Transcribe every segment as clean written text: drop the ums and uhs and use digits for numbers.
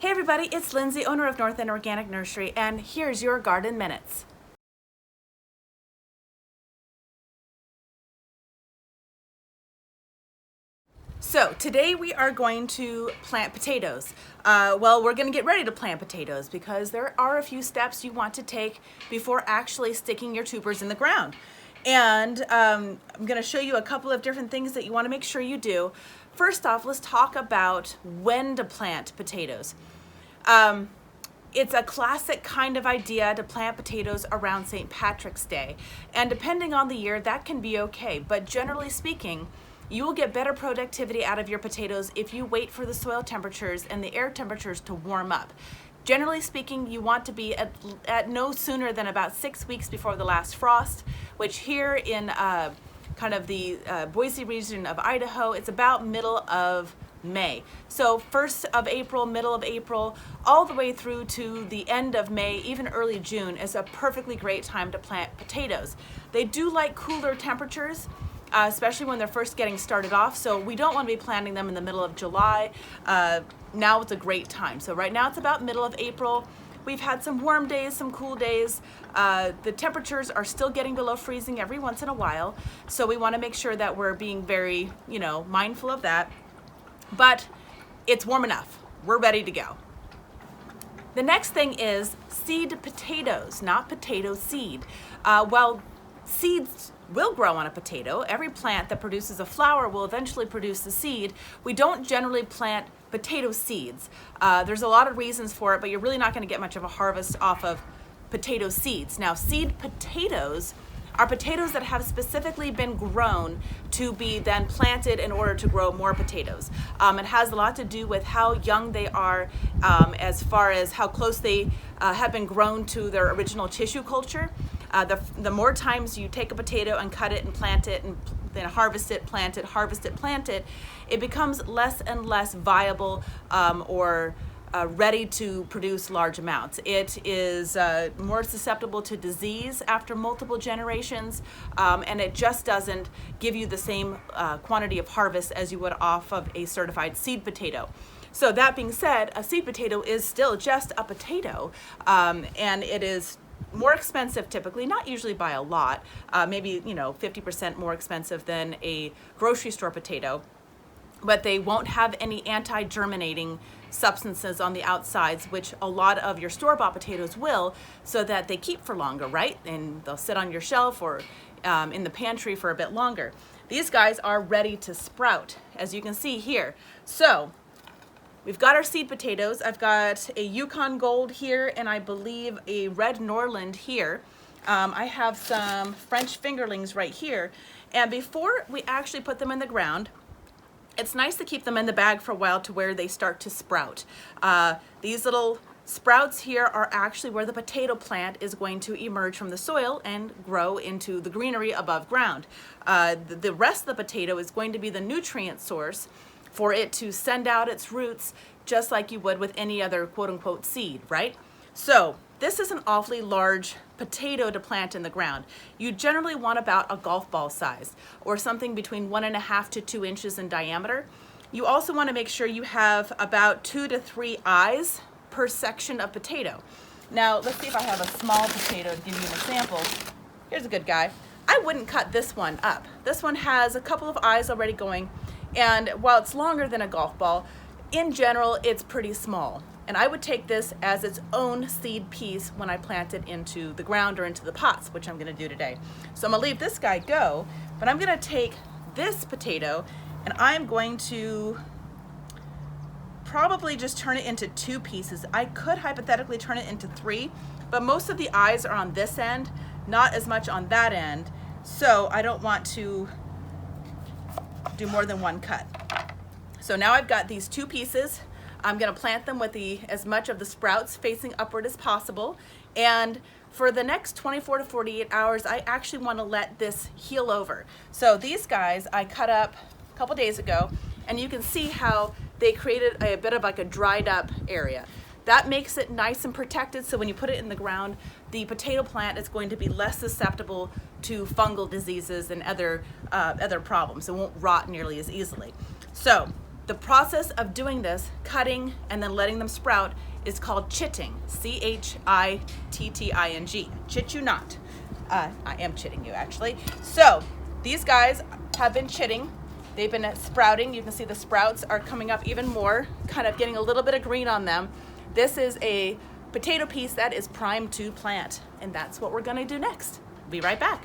Hey everybody, it's Lindsay, owner of North End Organic Nursery, and here's your Garden Minutes. So today we are going to plant potatoes. We're going to get ready to plant potatoes because there are a few steps you want to take before actually sticking your tubers in the ground. And I'm going to show you a couple of different things that you want to make sure you do. First off, let's talk about when to plant potatoes. It's a classic kind of idea to plant potatoes around St. Patrick's Day. And depending on the year, that can be okay. But generally speaking, you will get better productivity out of your potatoes if you wait for the soil temperatures and the air temperatures to warm up. Generally speaking, you want to be at no sooner than about 6 weeks before the last frost, which here in kind of the Boise region of Idaho, it's about middle of May. So 1st of April, middle of April, all the way through to the end of May, even early June is a perfectly great time to plant potatoes. They do like cooler temperatures, especially when they're first getting started off. So we don't want to be planting them in the middle of July. Now it's a great time. So right now it's about middle of April. We've had some warm days, some cool days. The temperatures are still getting below freezing every once in a while. So we want to make sure that we're being very, mindful of that. But it's warm enough. We're ready to go. The next thing is seed potatoes, not potato seed. Seeds will grow on a potato. Every plant that produces a flower will eventually produce the seed. We don't generally plant potato seeds. There's a lot of reasons for it, but you're really not going to get much of a harvest off of potato seeds. Now, seed potatoes are potatoes that have specifically been grown to be then planted in order to grow more potatoes. It has a lot to do with how young they are, as far as how close they have been grown to their original tissue culture. The more times you take a potato and cut it and plant it and then harvest it, plant it, harvest it, plant it, it becomes less and less viable or ready to produce large amounts. It is more susceptible to disease after multiple generations, and it just doesn't give you the same quantity of harvest as you would off of a certified seed potato. So that being said, a seed potato is still just a potato, and it is more expensive typically, not usually by a lot, maybe 50% more expensive than a grocery store potato. But they won't have any anti-germinating substances on the outsides, which a lot of your store-bought potatoes will, so that they keep for longer, right? And they'll sit on your shelf or in the pantry for a bit longer. These guys are ready to sprout, as you can see here. So we've got our seed potatoes. I've got a Yukon Gold here, and I believe a Red Norland here. I have some French fingerlings right here. And before we actually put them in the ground, it's nice to keep them in the bag for a while to where they start to sprout. These little sprouts here are actually where the potato plant is going to emerge from the soil and grow into the greenery above ground. The rest of the potato is going to be the nutrient source for it to send out its roots, just like you would with any other quote-unquote seed, right? So this is an awfully large potato to plant in the ground. You generally want about a golf ball size, or something between 1.5 to 2 inches in diameter. You also want to make sure you have about 2 to 3 eyes per section of potato. Now let's see if I have a small potato to give you an example. Here's a good guy. I wouldn't cut this one up. This one has a couple of eyes already going, and while it's longer than a golf ball, in general it's pretty small. And I would take this as its own seed piece when I plant it into the ground or into the pots, which I'm going to do today. So I'm going to leave this guy go, but I'm going to take this potato and I'm going to probably just turn it into 2 pieces. I could hypothetically turn it into 3, but most of the eyes are on this end, not as much on that end. So I don't want to do more than one cut. So now I've got these 2 pieces. I'm going to plant them with as much of the sprouts facing upward as possible. And for the next 24 to 48 hours, I actually want to let this heal over. So these guys I cut up a couple days ago, and you can see how they created a bit of like a dried up area. That makes it nice and protected, so when you put it in the ground, the potato plant is going to be less susceptible to fungal diseases and other problems. It won't rot nearly as easily. So The process of doing this, cutting and then letting them sprout, is called chitting, C-H-I-T-T-I-N-G. Chit you not. I am chitting you, actually. So these guys have been chitting. They've been sprouting. You can see the sprouts are coming up even more, kind of getting a little bit of green on them. This is a potato piece that is primed to plant, and that's what we're gonna do next. Be right back.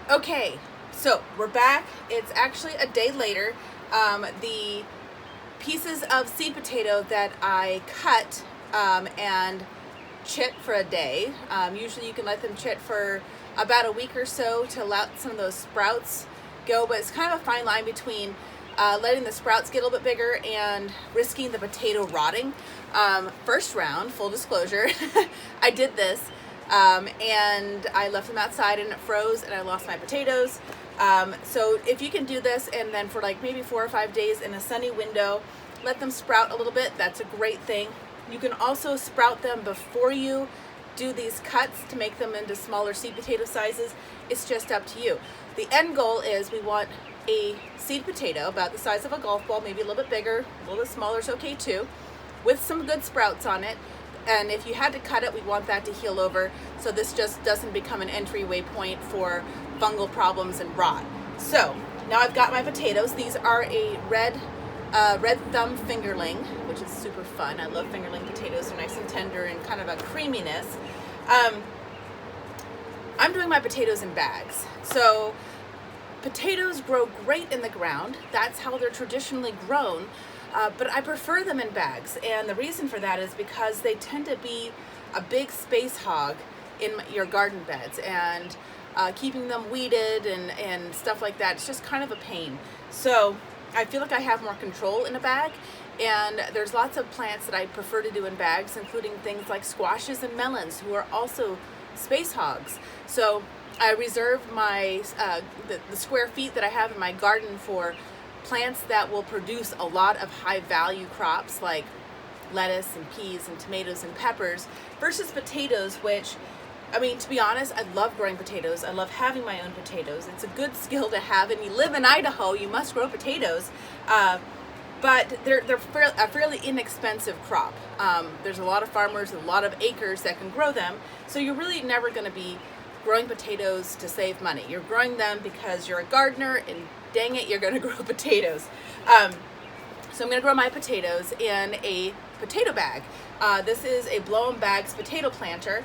Okay, so we're back. It's actually a day later. The pieces of seed potato that I cut and chit for a day. Usually you can let them chit for about a week or so to allow some of those sprouts go, but it's kind of a fine line between letting the sprouts get a little bit bigger and risking the potato rotting. First round, full disclosure, I did this and I left them outside and it froze and I lost my potatoes. So if you can do this and then for like maybe 4 or 5 days in a sunny window, let them sprout a little bit, that's a great thing. You can also sprout them before you do these cuts to make them into smaller seed potato sizes. It's just up to you. The end goal is we want a seed potato about the size of a golf ball, maybe a little bit bigger, a little bit smaller is okay too, with some good sprouts on it. And if you had to cut it, we want that to heal over so this just doesn't become an entryway point for fungal problems and rot. So now I've got my potatoes. These are a red thumb fingerling, which is super fun. I love fingerling potatoes. They're nice and tender and kind of a creaminess. I'm doing my potatoes in bags. So potatoes grow great in the ground. That's how they're traditionally grown. But I prefer them in bags. And the reason for that is because they tend to be a big space hog in your garden beds. And keeping them weeded and stuff like that, it's just kind of a pain. So I feel like I have more control in a bag, and there's lots of plants that I prefer to do in bags, including things like squashes and melons, who are also space hogs. So I reserve my the square feet that I have in my garden for plants that will produce a lot of high value crops like lettuce and peas and tomatoes and peppers, versus potatoes, which, I mean, to be honest, I love growing potatoes. I love having my own potatoes. It's a good skill to have, and you live in Idaho, you must grow potatoes. But they're a fairly inexpensive crop. There's a lot of farmers and a lot of acres that can grow them, so you're really never going to be growing potatoes to save money. You're growing them because you're a gardener, and dang it, you're going to grow potatoes. So I'm going to grow my potatoes in a potato bag. This is a Blow 'em Bags potato planter.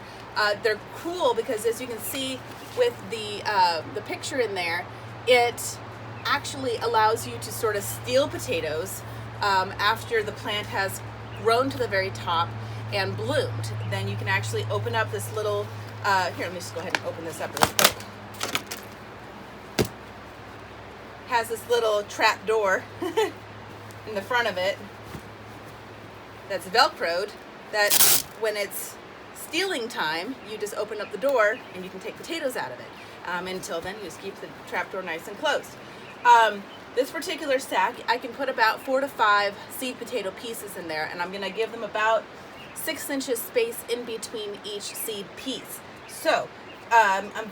They're cool because, as you can see with the picture in there, it actually allows you to sort of steal potatoes after the plant has grown to the very top and bloomed. Then you can actually open up this little, here, let me just go ahead and open this up really quick. Has this little trap door in the front of it that's velcroed, that when it's stealing time, you just open up the door and you can take potatoes out of it. Until then, you just keep the trapdoor nice and closed. This particular stack, I can put about 4 to 5 seed potato pieces in there, and I'm gonna give them about 6 inches space in between each seed piece. So,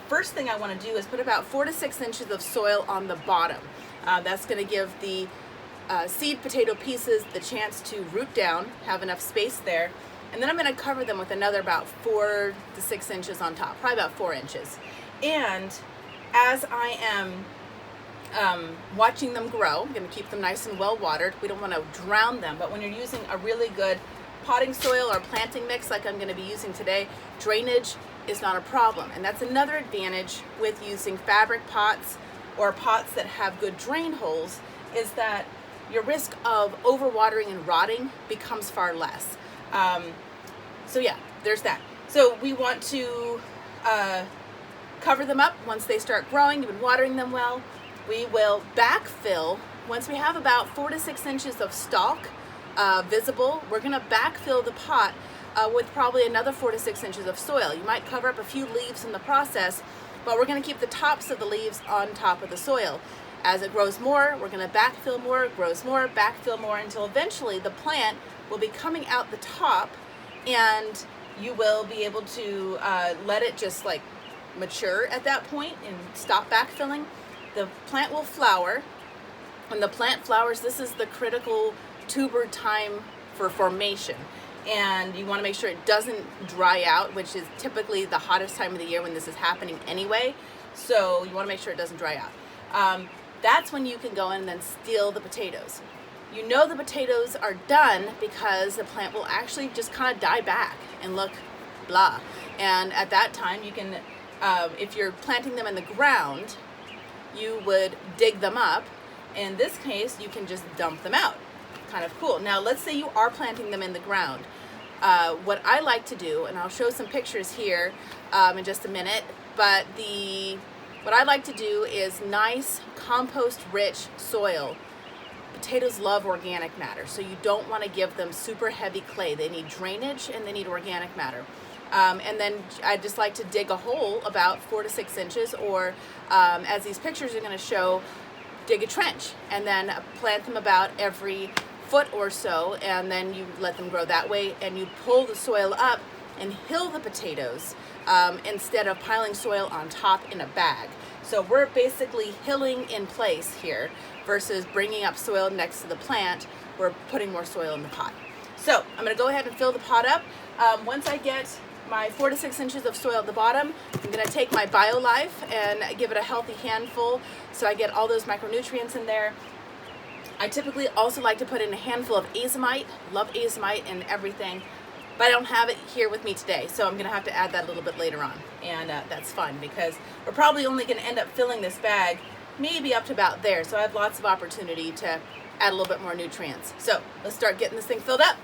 first thing I wanna do is put about 4 to 6 inches of soil on the bottom. That's gonna give the seed potato pieces the chance to root down, have enough space there, and then I'm going to cover them with another about 4 to 6 inches on top, probably about 4 inches. And as I am watching them grow, I'm going to keep them nice and well watered. We don't want to drown them, but when you're using a really good potting soil or planting mix like I'm going to be using today, drainage is not a problem. And that's another advantage with using fabric pots or pots that have good drain holes, is that your risk of overwatering and rotting becomes far less. So yeah, there's that. So we want to cover them up once they start growing. You've been watering them well. We will backfill once we have about 4 to 6 inches of stalk visible. We're going to backfill the pot with probably another 4 to 6 inches of soil. You might cover up a few leaves in the process, but we're going to keep the tops of the leaves on top of the soil. As it grows more, we're going to backfill more, it grows more, backfill more, until eventually the plant will be coming out the top, and you will be able to let it just like mature at that point and stop backfilling. The plant will flower, When the plant flowers, this is the critical tuber time for formation. And you want to make sure it doesn't dry out, which is typically the hottest time of the year when this is happening anyway. So you want to make sure it doesn't dry out. That's when you can go in and then steal the potatoes. You know the potatoes are done because the plant will actually just kind of die back and look blah. And at that time you can, if you're planting them in the ground, you would dig them up. In this case, you can just dump them out. Kind of cool. Now let's say you are planting them in the ground. What I like to do, and I'll show some pictures here in just a minute, but what I like to do is nice compost rich soil. Potatoes love organic matter, so you don't want to give them super heavy clay. They need drainage and they need organic matter. And then I just like to dig a hole about 4 to 6 inches, or as these pictures are going to show, dig a trench and then plant them about every foot or so, and then you let them grow that way, and you pull the soil up and hill the potatoes instead of piling soil on top in a bag. So we're basically hilling in place here versus bringing up soil next to the plant. We're putting more soil in the pot. So I'm going to go ahead and fill the pot up. Once I get my 4 to 6 inches of soil at the bottom, I'm going to take my BioLife and give it a healthy handful so I get all those micronutrients in there. I typically also like to put in a handful of azomite. Love azomite and everything, but I don't have it here with me today, so I'm going to have to add that a little bit later on. And that's fun because we're probably only going to end up filling this bag maybe up to about there, so I have lots of opportunity to add a little bit more nutrients. So let's start getting this thing filled up.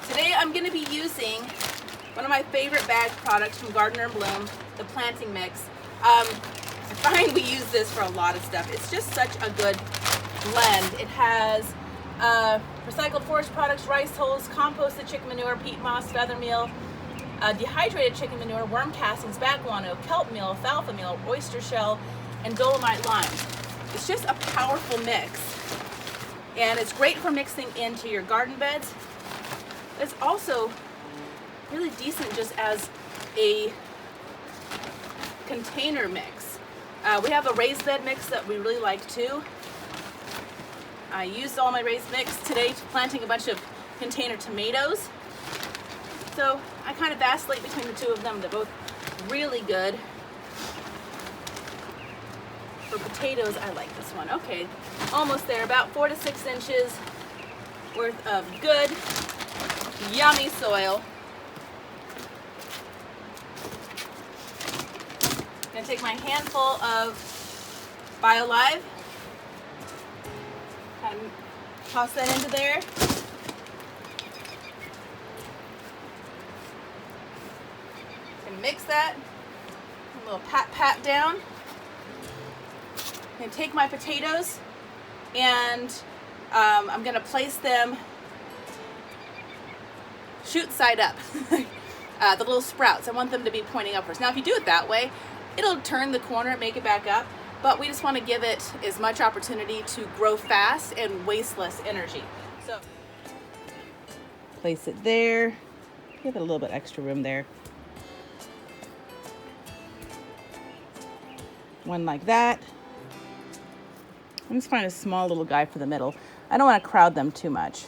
Today I'm going to be using one of my favorite bag products from Garden & Bloom, the planting mix. I find we use this for a lot of stuff. It's just such a good blend. It has recycled forest products, rice hulls, composted chicken manure, peat moss, feather meal, dehydrated chicken manure, worm castings, bat guano, kelp meal, alfalfa meal, oyster shell, and dolomite lime. It's just a powerful mix, and it's great for mixing into your garden beds. It's also really decent just as a container mix. We have a raised bed mix that we really like too. I used all my raised mix today to planting a bunch of container tomatoes. So I kind of vacillate between the two of them. They're both really good. For potatoes, I like this one. Okay, almost there, about 4 to 6 inches worth of good, yummy soil. I'm gonna take my handful of BioLive, kind of toss that into there. And mix that, a little pat down. I'm gonna take my potatoes and I'm gonna place them shoot side up. The little sprouts, I want them to be pointing upwards. Now if you do it that way, it'll turn the corner, make it back up, but we just want to give it as much opportunity to grow fast and waste less energy. So place it there, give it a little bit extra room there. One like that. I'm just finding a small little guy for the middle. I don't want to crowd them too much.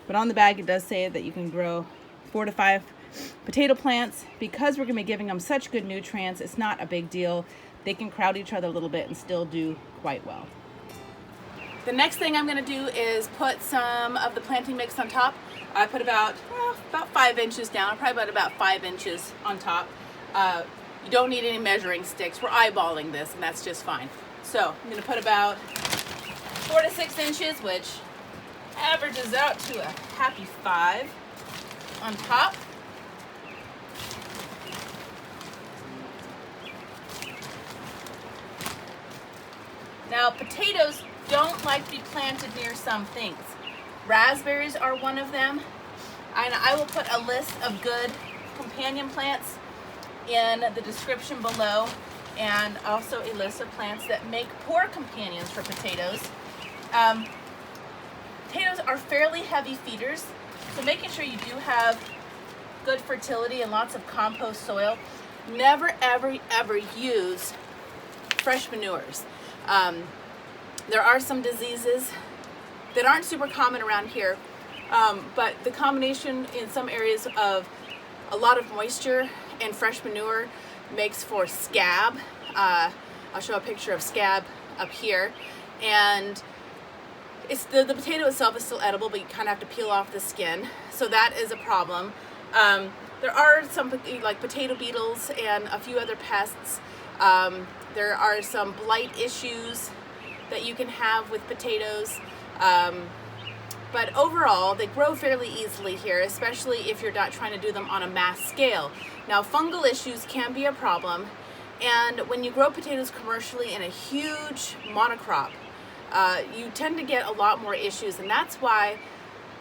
But on the bag it does say that you can grow 4 to 5 potato plants. Because we're going to be giving them such good nutrients, it's not a big deal. They can crowd each other a little bit and still do quite well. The next thing I'm going to do is put some of the planting mix on top. I put about 5 inches down, probably about 5 inches on top. You don't need any measuring sticks. We're eyeballing this, and that's just fine. So I'm going to put about 4 to 6 inches, which averages out to a happy 5 on top. Now, potatoes don't like to be planted near some things. Raspberries are one of them. And I will put a list of good companion plants in the description below, and also a list of plants that make poor companions for potatoes. Potatoes are fairly heavy feeders, so making sure you do have good fertility and lots of compost soil. Never, ever, ever use fresh manures. There are some diseases that aren't super common around here, but the combination in some areas of a lot of moisture and fresh manure makes for scab. I'll show a picture of scab up here, and it's the potato itself is still edible, but you kind of have to peel off the skin, so that is a problem. There are some like potato beetles and a few other pests. There are some blight issues that you can have with potatoes, but overall they grow fairly easily here, especially if you're not trying to do them on a mass scale. Now, fungal issues can be a problem, and when you grow potatoes commercially in a huge monocrop, you tend to get a lot more issues, and that's why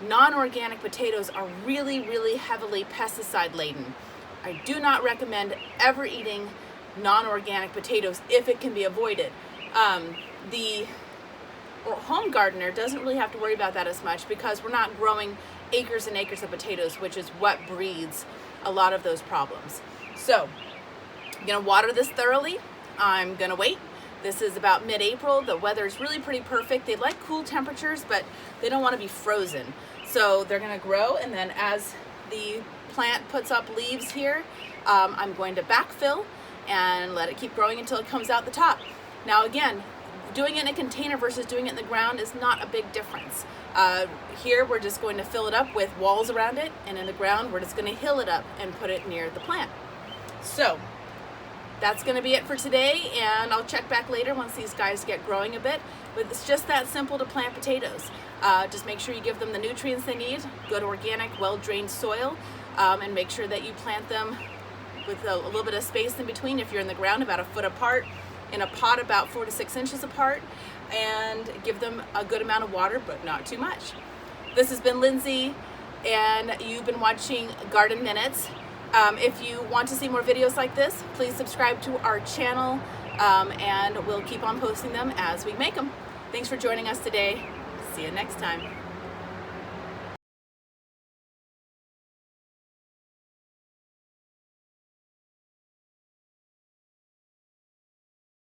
non-organic potatoes are really, really heavily pesticide laden. I do not recommend ever eating non-organic potatoes if it can be avoided. The home gardener doesn't really have to worry about that as much because we're not growing acres and acres of potatoes, which is what breeds a lot of those problems. So I'm gonna water this thoroughly. I'm gonna wait. This is about mid-April. The weather is really pretty perfect. They like cool temperatures, but they don't want to be frozen. So they're gonna grow, and then as the plant puts up leaves here, I'm going to backfill and let it keep growing until it comes out the top. Now again, doing it in a container versus doing it in the ground is not a big difference. Here we're just going to fill it up with walls around it, and in the ground we're just going to hill it up and put it near the plant. So that's going to be it for today, and I'll check back later once these guys get growing a bit. But it's just that simple to plant potatoes. Just make sure you give them the nutrients they need, good organic, well-drained soil, and make sure that you plant them with a little bit of space in between. If you're in the ground, about a foot apart, in a pot about 4 to 6 inches apart, and give them a good amount of water, but not too much. This has been Lindsay, and you've been watching Garden Minutes. If you want to see more videos like this, please subscribe to our channel, and we'll keep on posting them as we make them. Thanks for joining us today. See you next time.